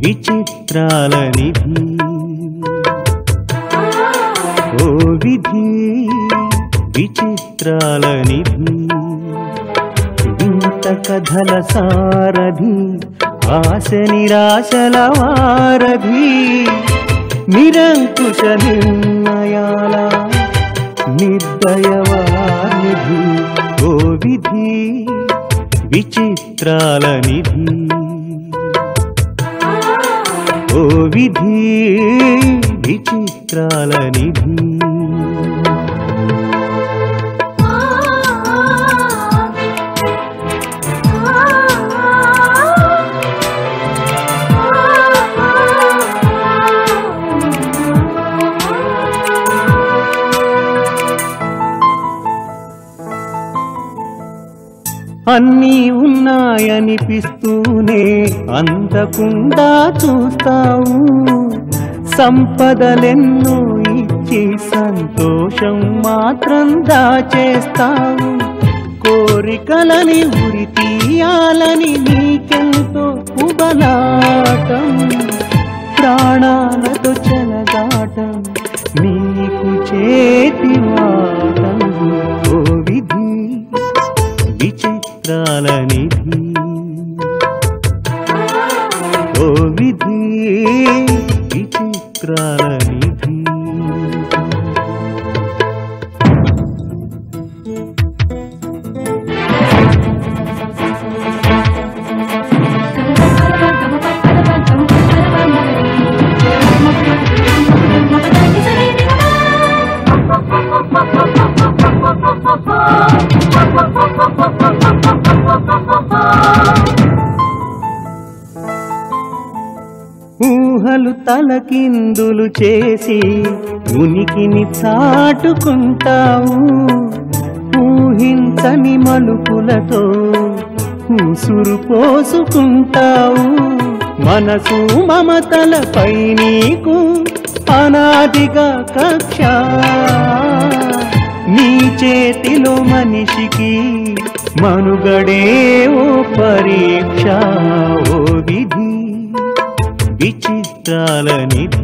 విచిత్రాల నిధి ఓ విధి విచిత్రాల నిధి వింత కథల సారథి ఆశ నిరాశల వారధి నిరంకుశ నిర్ణయాల నిర్దయవానిధి ఓ విధి విచిత్రాల నిధి ఓ విధి విచిత్రాల నిధి అన్నీ ఉన్నాయనిపిస్తూనే అందకుండా చూస్తావు సంపదలెన్నో ఇచ్చి సంతోషం మాత్రం దాచేస్తావు కోరికలని ఉరి తీయాలని నీకెంతో ఉబలాటం ప్రాణాలతో చెలగాటం నీకు చేతివాటం ఓ విధి విచిత్రాల నిధి ఓ విధి విచిత్రాల నిధి ఊహలు తలకిందులు చేసి ఉనికిని చాటుకుంటావు ఊహించని మలుపులతో ఉసురు పోసుకుంటావు మనసు మమతలపై నీకు అనాదిగా కక్ష నీ చేతిలో మనిషికి మనుగడే ఓ పరీక్ష ఓ విధి విచిత్రాల నిధి